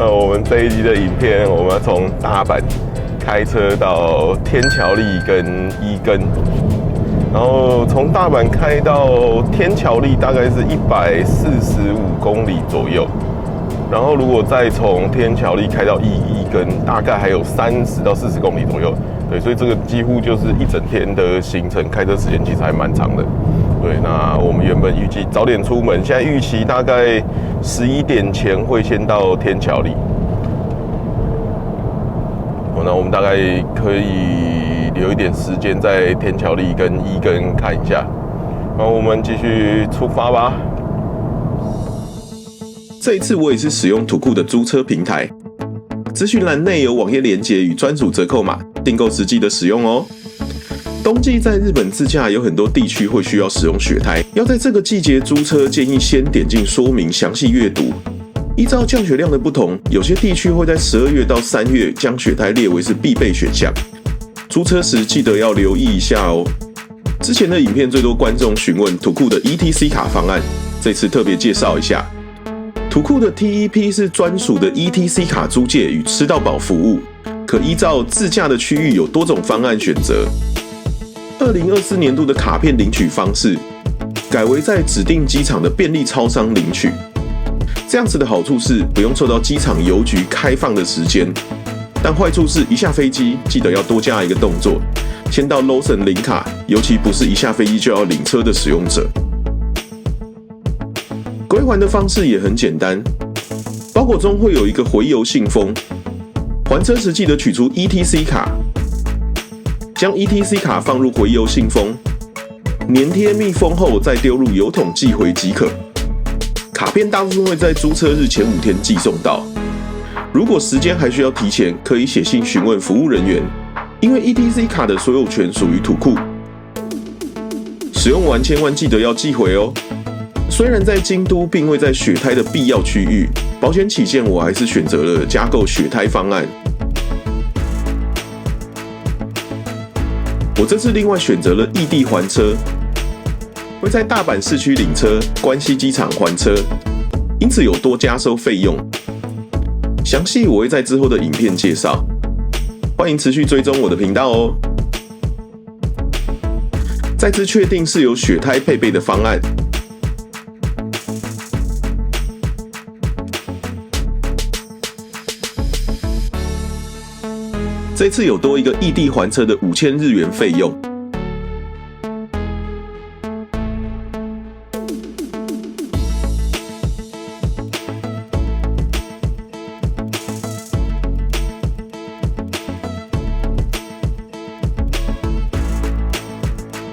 我们这一集的影片，我们要从大阪开车到天桥立跟伊根，然后从大阪开到天桥立大概是145公里左右，然后如果再从天桥立开到伊根，大概还有30到40公里左右。对，所以这个几乎就是一整天的行程，开车时间其实还蛮长的。对，那我们原本预计早点出门，现在预期大概11点前会先到天桥立。那我们大概可以留一点时间在天桥立跟伊根看一下。然后我们继续出发吧。这一次我也是使用土库的租车平台，资讯栏内有网页连结与专属折扣码，订购时记得使用哦。冬季在日本自驾有很多地区会需要使用雪胎，要在这个季节租车，建议先点进说明详细阅读。依照降雪量的不同，有些地区会在12月到3月将雪胎列为是必备选项，租车时记得要留意一下哦。之前的影片最多观众询问土库的 ETC 卡方案，这次特别介绍一下。土库的 TEP 是专属的 ETC 卡租借与吃到饱服务，可依照自驾的区域有多种方案选择。2024年度的卡片领取方式改为在指定机场的便利超商领取，这样子的好处是不用受到机场邮局开放的时间，但坏处是一下飞机记得要多加一个动作，先到 Lawson 领卡，尤其不是一下飞机就要领车的使用者。归还的方式也很简单，包裹中会有一个回邮信封，还车时记得取出 ETC 卡，将 ETC 卡放入回邮信封，粘贴密封后再丢入邮筒寄回即可。卡片大部分会在租车日前5天寄送到，如果时间还需要提前，可以写信询问服务人员，因为 ETC 卡的所有权属于土库，使用完千万记得要寄回哦。虽然在京都并未在雪胎的必要区域，保险起见，我还是选择了加购雪胎方案。我这次另外选择了异地还车，会在大阪市区领车，关西机场还车，因此有多加收费用。详细我会在之后的影片介绍，欢迎持续追踪我的频道哦。再次确定是有雪胎配备的方案。这次有多一个异地还车的5000日元费用。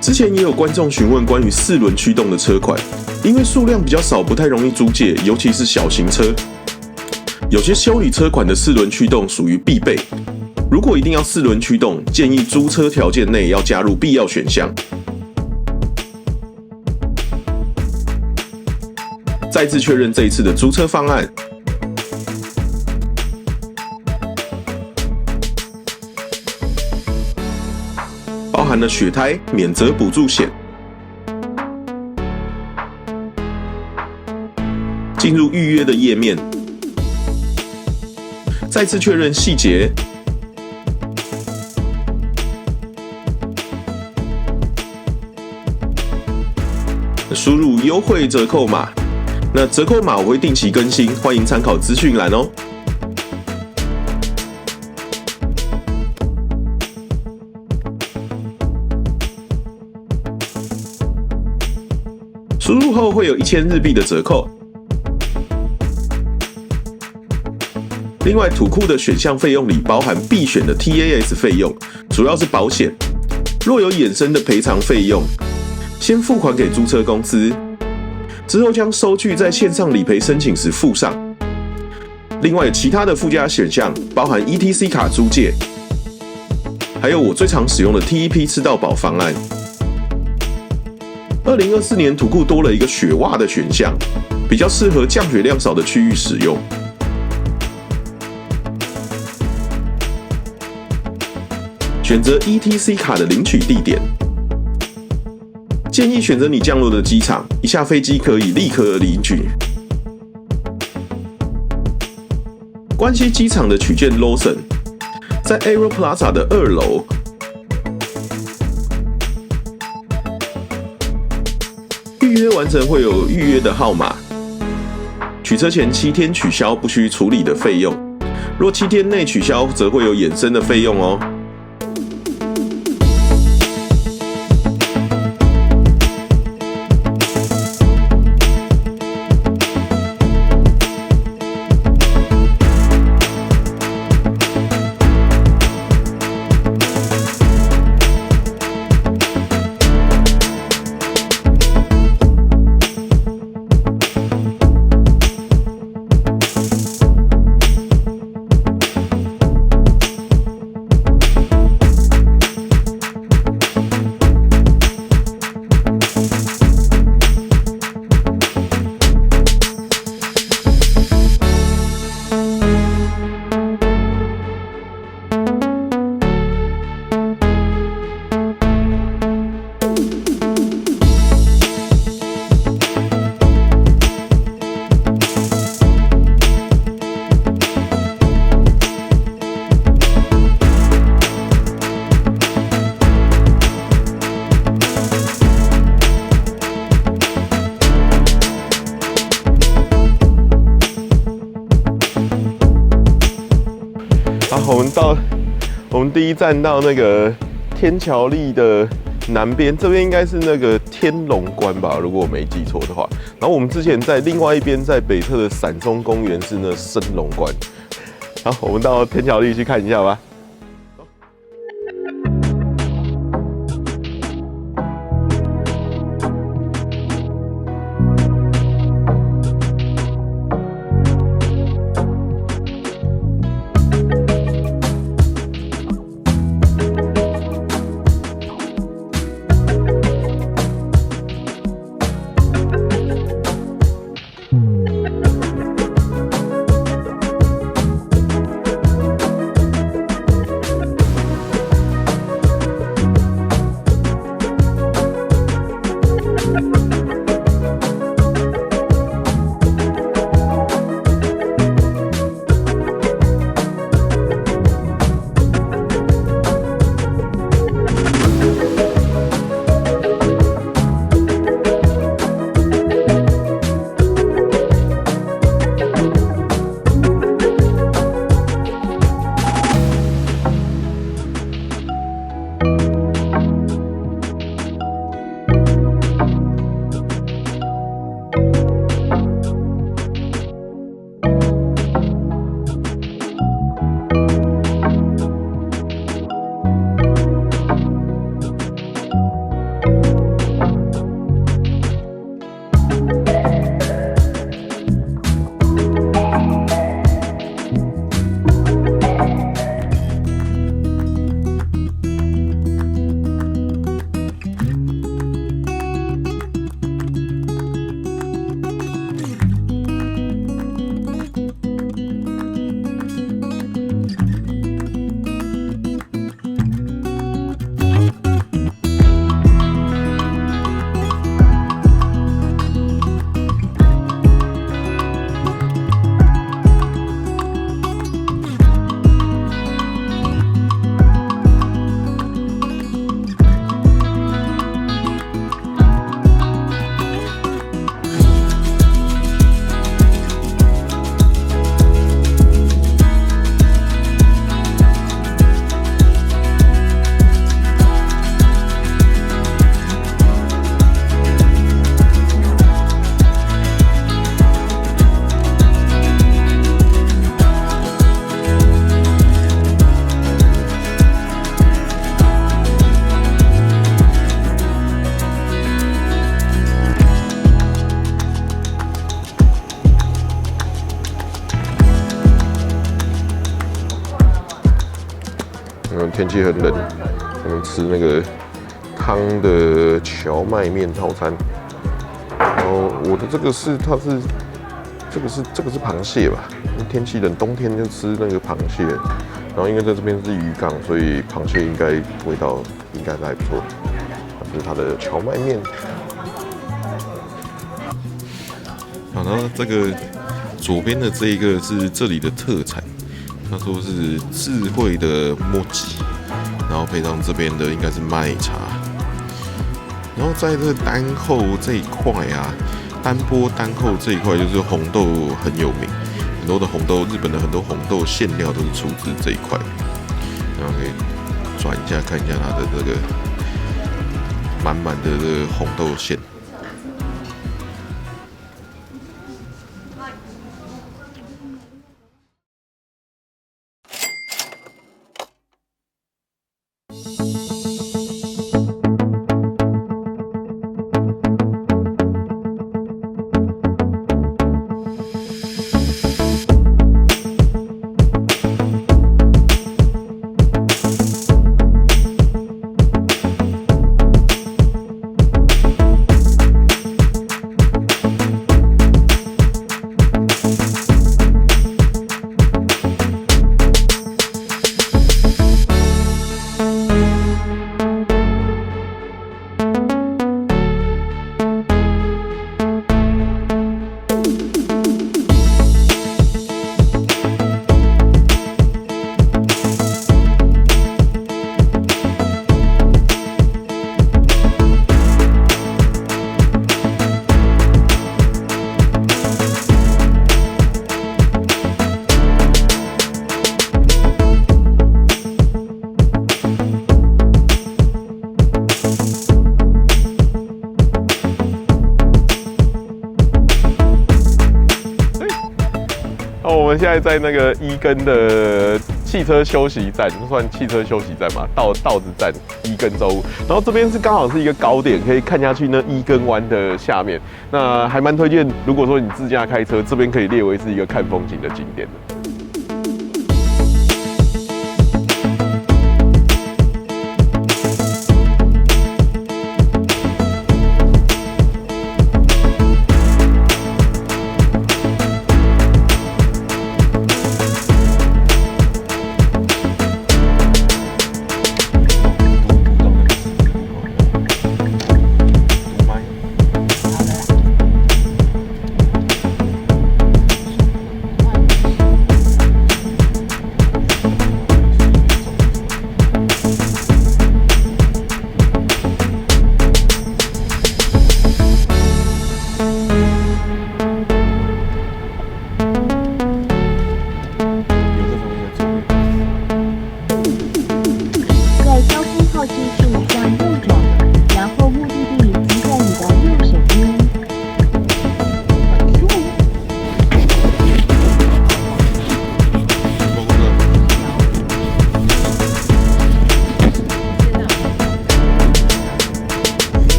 之前也有观众询问关于4轮驱动的车款，因为数量比较少，不太容易租借，尤其是小型车。有些修理车款的4轮驱动属于必备。如果一定要4轮驱动，建议租车条件内要加入必要选项。再次确认这一次的租车方案，包含了雪胎、免责补助险。进入预约的页面，再次确认细节。输入优惠折扣码，那折扣码我会定期更新，欢迎参考资讯栏哦。输入后会有1000日币的折扣。另外，土库的选项费用里包含必选的 TAS 费用，主要是保险。若有衍生的赔偿费用，先付款给租车公司，之后将收据在线上理赔申请时附上。另外，其他的附加选项包含 ETC 卡租借，还有我最常使用的 TEP 吃到饱方案。2024年土库多了一个雪袜的选项，比较适合降雪量少的区域使用。选择 ETC 卡的领取地点，建议选择你降落的机场，一下飞机可以立刻领取。关西机场的取件 Lawson， 在 Aero Plaza 的2楼。预约完成会有预约的号码。取车前7天取消不需处理的费用，若7天内取消，则会有衍生的费用哦。我们第一站到那个天桥立的南边，这边应该是那个天龙关吧，如果我没记错的话。然后我们之前在另外一边，在北侧的伞中公园是那升龙关。好，我们到天桥立去看一下吧。天气很冷，我们吃那个汤的荞麦面套餐。然后我的这个是这个是螃蟹吧？因为天气冷，冬天就吃那个螃蟹。然后因为在这边是渔港，所以螃蟹应该味道应该还不错。这是它的荞麦面。好，然后这个左边的这一个是这里的特产，他说是智慧的墨吉，然后配上这边的应该是麦茶。然后在这个单后这一块啊，单波单后这一块就是红豆很有名，很多的红豆，日本的很多红豆馅料都是出自这一块。然后可以转一下看一下它的这个满满的这个红豆馅。我们现在在那个伊根的汽车休息站，算汽车休息站嘛，道子站伊根州务。然后这边是刚好是一个高点，可以看下去那伊根湾的下面。那还蛮推荐，如果说你自驾开车，这边可以列为是一个看风景的景点的。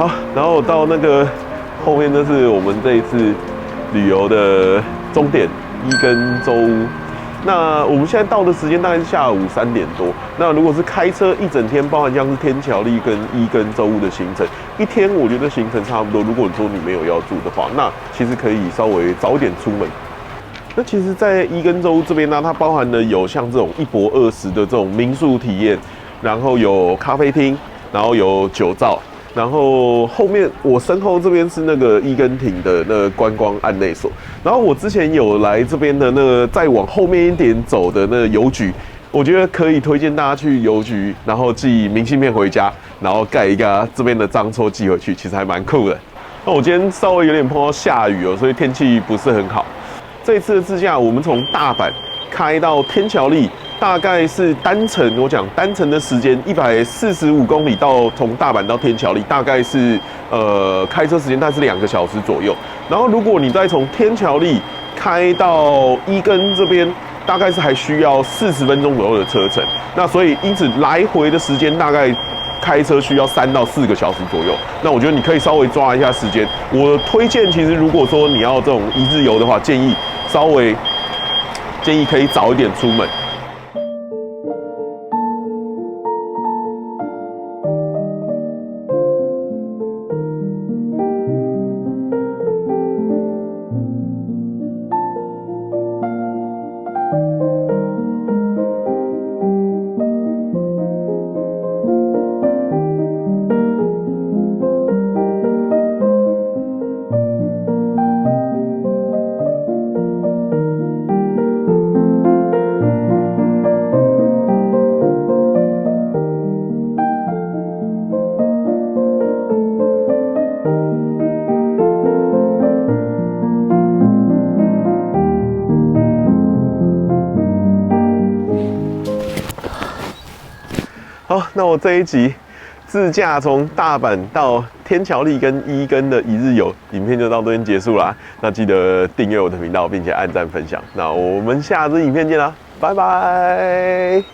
好，然后到那个后面，这是我们这一次旅游的终点伊根州屋。那我们现在到的时间大概是下午3点多。那如果是开车一整天，包含像是天桥立跟伊根州屋的行程，一天我觉得行程差不多。如果你说你没有要住的话，那其实可以稍微早点出门。那其实，在伊根州这边呢，它包含了有像这种1泊20的这种民宿体验，然后有咖啡厅，然后有酒造。然后后面我身后这边是那个伊根町的那个观光案内所，然后我之前有来这边的那个再往后面一点走的那个邮局，我觉得可以推荐大家去邮局，然后寄明信片回家，然后盖一个这边的章戳寄回去，其实还蛮酷的。那我今天稍微有点碰到下雨哦，所以天气不是很好。这一次的自驾，我们从大阪开到天桥立，大概是单程，我讲单程的时间145公里从大阪到天桥立，大概是开车时间大概是2个小时左右。然后如果你再从天桥立开到伊根这边，大概是还需要40分钟左右的车程。那所以因此来回的时间大概开车需要3到4个小时左右。那我觉得你可以稍微抓一下时间。我推荐其实如果说你要这种一日游的话，建议可以早一点出门。好，那我这一集自驾从大阪到天桥立跟伊根的一日游影片就到这边结束啦。那记得订阅我的频道，并且按赞分享。那我们下支影片见啦，拜拜。